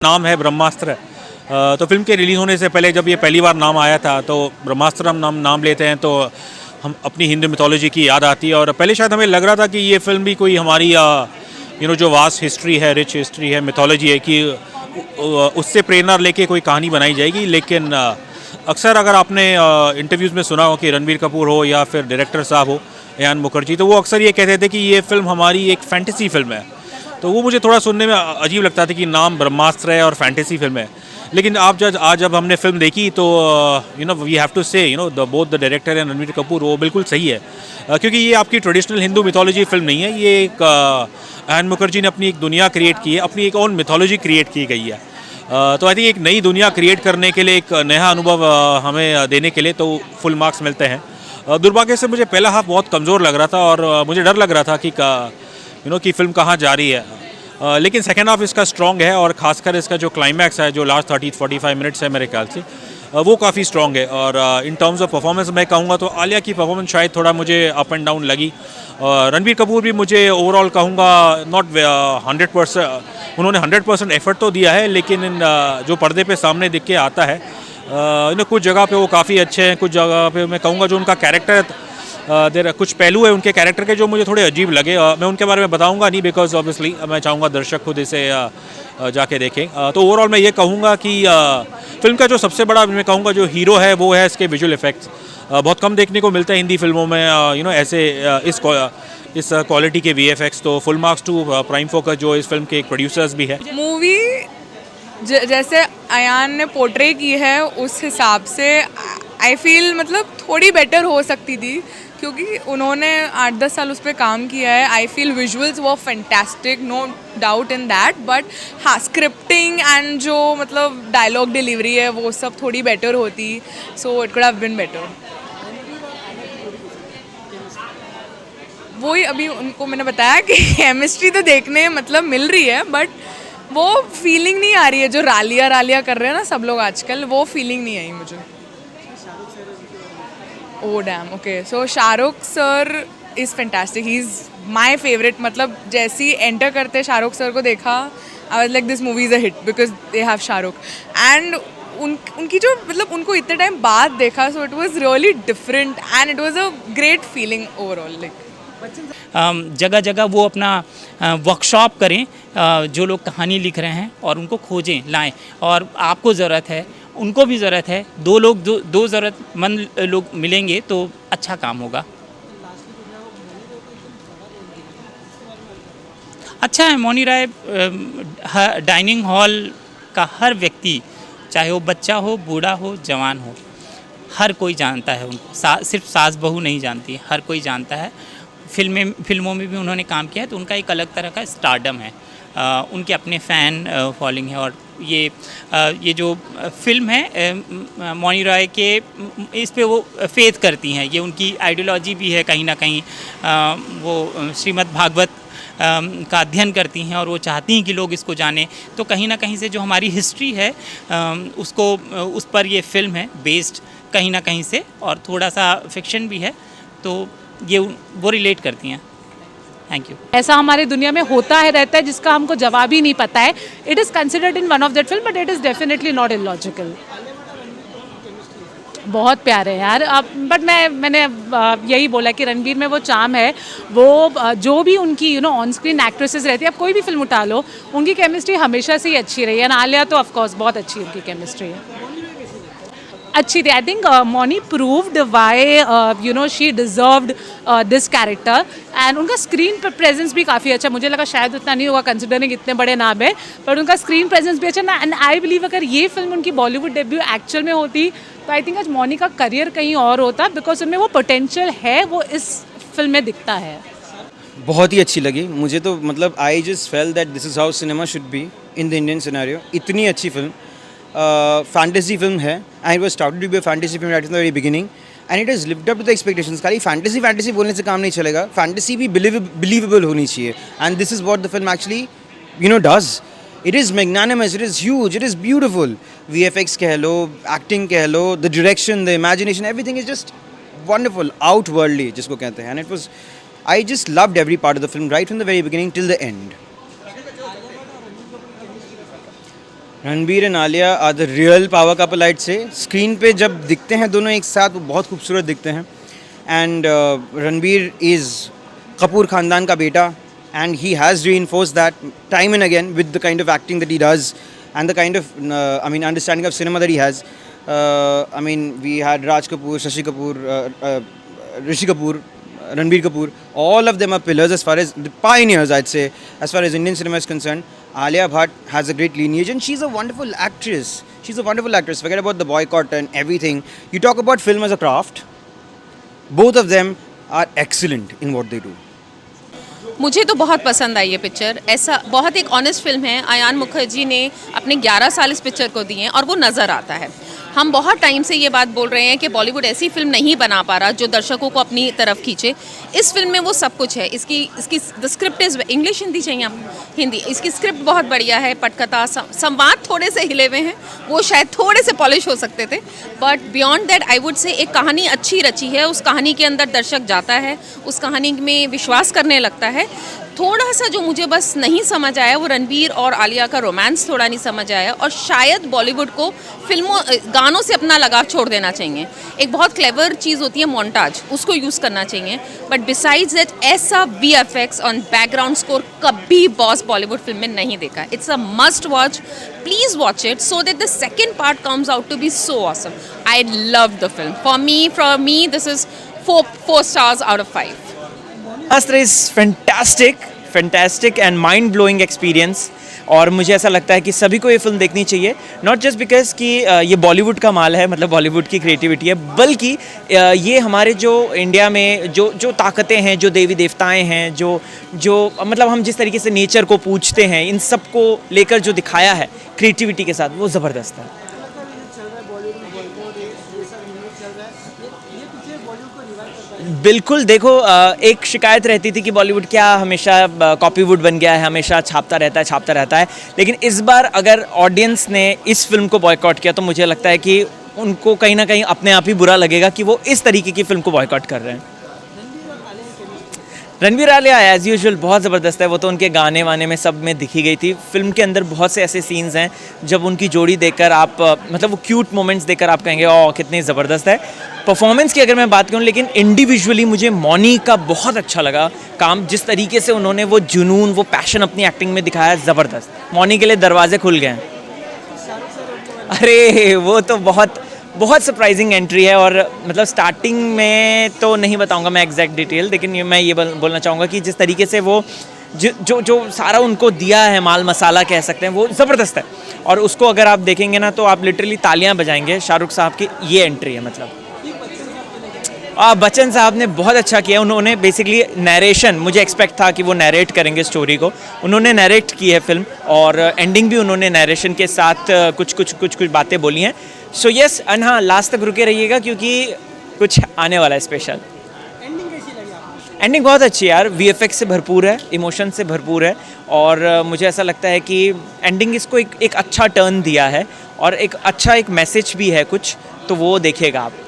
नाम है ब्रह्मास्त्र। तो फिल्म के रिलीज़ होने से पहले जब ये पहली बार नाम आया था तो ब्रह्मास्त्र हम नाम लेते हैं तो हम अपनी हिंदू मिथोलॉजी की याद आती है। और पहले शायद हमें लग रहा था कि ये फिल्म भी कोई हमारी जो वास्ट हिस्ट्री है, रिच हिस्ट्री है, मिथोलॉजी है कि उससे प्रेरणा लेके कोई कहानी बनाई जाएगी। लेकिन अक्सर अगर आपने इंटरव्यूज़ में सुना हो कि रणबीर कपूर हो या फिर डायरेक्टर साहब हो अयान मुखर्जी, तो वो अक्सर ये कहते थे कि ये फिल्म हमारी एक फैंटेसी फिल्म है। तो वो मुझे थोड़ा सुनने में अजीब लगता था कि नाम ब्रह्मास्त्र है और फैंटेसी फिल्म है। लेकिन आज जब हमने फिल्म देखी तो वी हैव टू से both the director and Ranbir Kapoor, वो बिल्कुल सही है। क्योंकि ये आपकी ट्रेडिशनल हिंदू मिथोलॉजी फिल्म नहीं है, ये एक अयान मुखर्जी ने अपनी एक दुनिया क्रिएट की है, अपनी एक ओन मिथोलॉजी क्रिएट की गई है। तो आई थिंक एक नई दुनिया क्रिएट करने के लिए, एक नया अनुभव हमें देने के लिए तो फुल मार्क्स मिलते हैं। दुर्भाग्य से मुझे पहला हाफ बहुत कमज़ोर लग रहा था और मुझे डर लग रहा था कि फिल्म कहाँ जा रही है। लेकिन सेकेंड हाफ इसका स्ट्रॉन्ग है और ख़ासकर इसका जो क्लाइमैक्स है, जो लास्ट 30-45 मिनट्स है मेरे ख्याल से, वो काफ़ी स्ट्रॉन्ग है। और इन टर्म्स ऑफ परफॉर्मेंस मैं कहूँगा तो आलिया की परफॉर्मेंस शायद थोड़ा मुझे अप एंड डाउन लगी। रणबीर कपूर भी मुझे ओवरऑल कहूँगा नॉट 100%, उन्होंने 100% एफर्ट तो दिया है, लेकिन जो पर्दे पे सामने दिख के आता है कुछ जगह पे वो काफ़ी अच्छे हैं, कुछ जगह पे मैं कहूँगा जो उनका कैरेक्टर कुछ पहलू है उनके कैरेक्टर के जो मुझे थोड़े अजीब लगे। मैं उनके बारे में बताऊंगा नहीं, बिकॉज ऑब्वियसली मैं चाहूँगा दर्शक खुद इसे जाके देखें। तो ओवरऑल मैं ये कहूँगा कि फिल्म का जो सबसे बड़ा मैं कहूँगा जो हीरो है वो है इसके विजुअल इफेक्ट्स। बहुत कम देखने को मिलता है हिंदी फिल्मों में ऐसे इस क्वालिटी के VFX। तो full marks to Prime Focus जो इस फिल्म के एक प्रोड्यूसर्स भी है। मूवी जैसे अयान ने पोर्ट्रे की है उस हिसाब से आई फील मतलब थोड़ी बेटर हो सकती थी, क्योंकि उन्होंने 8-10 साल उस पर काम किया है। आई फील विजुअल्स वो fantastic, no doubt in that, but हाँ स्क्रिप्टिंग एंड जो मतलब डायलॉग डिलीवरी है वो सब थोड़ी बेटर होती, so it could have been better. वही अभी उनको मैंने बताया कि केमिस्ट्री तो देखने मतलब मिल रही है, बट वो फीलिंग नहीं आ रही है जो रालिया कर रहे हैं ना सब लोग आजकल, वो फीलिंग नहीं आई मुझे। Oh damn, okay, so Shahrukh sir is fantastic, he is my favourite. मतलब जैसे ही एंटर करते शाहरुख सर को देखा, I was like this movie is a hit because they have Shahrukh. And उनकी जो मतलब उनको इतने टाइम बाद देखा, so it was really different and it was a great feeling overall. Like जगह जगह वो अपना वर्कशॉप करें, जो लोग कहानी लिख रहे हैं और उनको खोजें, लाएं। और आपको ज़रूरत है, उनको भी ज़रूरत है, दो ज़रूरतमंद लोग मिलेंगे तो अच्छा काम होगा। अच्छा है मौनी राय, डाइनिंग हॉल का हर व्यक्ति, चाहे वो बच्चा हो, बूढ़ा हो, जवान हो, हर कोई जानता है उनको। सिर्फ सास बहू नहीं जानती, हर कोई जानता है। फिल्मों में भी उन्होंने काम किया है, तो उनका एक अलग तरह का स्टारडम है, उनके अपने फ़ैन फॉलोइंग है। और ये जो फिल्म है मौनी राय के, इस पे वो फेथ करती हैं, ये उनकी आइडियोलॉजी भी है कहीं ना कहीं। वो श्रीमद् भागवत का अध्ययन करती हैं और वो चाहती हैं कि लोग इसको जानें। तो कहीं ना कहीं से जो हमारी हिस्ट्री है उसको, उस पर ये फिल्म है बेस्ड कहीं ना कहीं से, और थोड़ा सा फिक्शन भी है, तो ये वो रिलेट करती हैं। Thank you. ऐसा हमारे दुनिया में होता है, रहता है, जिसका हमको जवाब ही नहीं पता है। It is considered in one of that film, but it is definitely not illogical. बहुत प्यारे हैं यार। अब बट मैंने यही बोला कि रणबीर में वो चार्म है, वो जो भी उनकी ऑन स्क्रीन एक्ट्रेसेस रहती है, अब कोई भी फिल्म उठा लो, उनकी केमिस्ट्री हमेशा से ही अच्छी रही है। एंड आलिया तो ऑफकोर्स बहुत अच्छी उनकी केमिस्ट्री है, अच्छी थी। I think Mouni proved why she deserved this character. And उनका स्क्रीन पर प्रेजेंस भी काफ़ी अच्छा, मुझे लगा शायद उतना नहीं होगा कंसिडरिंग इतने बड़े नाम है, पर उनका स्क्रीन प्रेजेंस भी अच्छा ना। एंड आई बिलीव अगर ये फिल्म उनकी बॉलीवुड डेब्यू एक्चुअल में होती तो आई थिंक आज मौनी का करियर कहीं और होता, बिकॉज उनमें वो पोटेंशियल है, वो इस फिल्म में दिखता है। बहुत ही अच्छी लगी मुझे तो, मतलब I just felt that this is how cinema should be in the Indian scenario. इतनी अच्छी फिल्म, फैंटेसी फिल्म है, and it was started to be a fantasy film right from the very beginning, and it has lived up to the expectations. खाली fantasy बोलने से काम नहीं चलेगा, fantasy भी बिलीवेबल होनी चाहिए, and this is what the film actually does. It is magnanimous, it is huge, it is beautiful. VFX कह लो, acting कह लो, the direction, the imagination, everything is just wonderful, outworldly जिसको कहते हैं, and it was, I just loved every part of the film right from the very beginning till the end. Ranbir and Alia are the real power couple I'd say. Screen पे जब दिखते हैं दोनों एक साथ वो बहुत खूबसूरत दिखते हैं. एंड रणबीर इज़ कपूर ख़ानदान का बेटा, and he has reinforced that time and again with the kind of acting that he does and the kind of understanding of cinema that he has. We had Raj Kapoor, Shashi Kapoor, Rishi Kapoor, Ranbir Kapoor. All of them are pillars as far as the pioneers, I'd say, as far as Indian cinema is concerned. Alia Bhatt has a great lineage and she's a wonderful actress. Forget about the boycott and everything. You talk about film as a craft. Both of them are excellent in what they do. मुझे तो बहुत पसंद आई ये picture. ऐसा बहुत एक honest film है. अयान मुखर्जी ने अपने 11 साल इस पिक्चर को दिए हैं और वो नज़र आता है. हम बहुत टाइम से ये बात बोल रहे हैं कि बॉलीवुड ऐसी फिल्म नहीं बना पा रहा जो दर्शकों को अपनी तरफ खींचे. इस फिल्म में वो सब कुछ है. इसकी the script is English Hindi चाहिए आपको? हिंदी. इसकी स्क्रिप्ट बहुत बढ़िया है. पटकथा संवाद थोड़े से हिले हुए हैं, वो शायद थोड़े से पॉलिश हो सकते थे. But beyond that I would say एक कहानी अच्छी रची है. उस कहानी के अंदर दर्शक जाता है, उस कहानी में विश्वास करने लगता है. थोड़ा सा जो मुझे बस नहीं समझ आया वो रणबीर और आलिया का रोमांस थोड़ा नहीं समझ आया. और शायद बॉलीवुड को गानों से अपना लगाव छोड़ देना चाहिए. एक बहुत क्लेवर चीज़ होती है मोन्टाज, उसको यूज़ करना चाहिए. बट बिसाइड्स दैट ऐसा VFX ऑन बैकग्राउंड स्कोर कभी बॉस बॉलीवुड फिल्म में नहीं देखा. It's a must watch. Please watch it so that the second part comes out to be so awesome. I love the film. For me this is 4 stars out of 5. Astra is fantastic and mind blowing experience. और मुझे ऐसा लगता है कि सभी को ये film देखनी चाहिए. नॉट जस्ट बिकॉज कि ये बॉलीवुड का माल है, मतलब बॉलीवुड की क्रिएटिविटी है, बल्कि ये हमारे जो इंडिया में जो ताकतें हैं, जो देवी देवताएं हैं, जो मतलब हम जिस तरीके से नेचर को पूजते हैं, इन सब को लेकर जो दिखाया है क्रिएटिविटी के साथ, वो ज़बरदस्त है. बिल्कुल. देखो, एक शिकायत रहती थी कि बॉलीवुड क्या हमेशा कॉपीवुड बन गया है, हमेशा छापता रहता है. लेकिन इस बार अगर ऑडियंस ने इस फिल्म को बॉयकॉट किया तो मुझे लगता है कि उनको कहीं ना कहीं अपने आप ही बुरा लगेगा कि वो इस तरीके की फिल्म को बॉयकॉट कर रहे हैं. रणबीर आलिया एज़ यूजुअल बहुत ज़बरदस्त है. वो तो उनके गाने वाने में सब में दिखी गई थी. फिल्म के अंदर बहुत से ऐसे सीन्स हैं जब उनकी जोड़ी देखकर आप मतलब वो क्यूट मोमेंट्स देखकर आप कहेंगे ओह कितनी ज़बरदस्त है. परफॉर्मेंस की अगर मैं बात करूं, लेकिन इंडिविजुअली मुझे मौनी का बहुत अच्छा लगा काम. जिस तरीके से उन्होंने वो जुनून, वो पैशन अपनी एक्टिंग में दिखाया, ज़बरदस्त. मौनी के लिए दरवाजे खुल गए हैं. अरे वो तो बहुत सरप्राइजिंग एंट्री है. और मतलब स्टार्टिंग में तो नहीं बताऊंगा मैं एग्जैक्ट डिटेल, लेकिन मैं ये बोलना चाहूँगा कि जिस तरीके से वो जो सारा उनको दिया है माल मसाला कह सकते हैं, वो ज़बरदस्त है. और उसको अगर आप देखेंगे ना तो आप लिटरली तालियां बजाएंगे. शाहरुख साहब की ये एंट्री है. मतलब बच्चन साहब ने बहुत अच्छा किया. उन्होंने बेसिकली नरेशन, मुझे एक्सपेक्ट था कि वो नरेट करेंगे स्टोरी को, उन्होंने नरेट की है फिल्म. और एंडिंग भी उन्होंने नरेशन के साथ कुछ बातें बोली हैं. सो यस, एंड हाँ, लास्ट तक रुके रहिएगा क्योंकि कुछ आने वाला है स्पेशल. एंडिंग बहुत अच्छी है यार. VFX से भरपूर है, इमोशन से भरपूर है. और मुझे ऐसा लगता है कि एंडिंग इसको एक अच्छा टर्न दिया है और एक अच्छा मैसेज भी है कुछ, तो वो देखिएगा आप.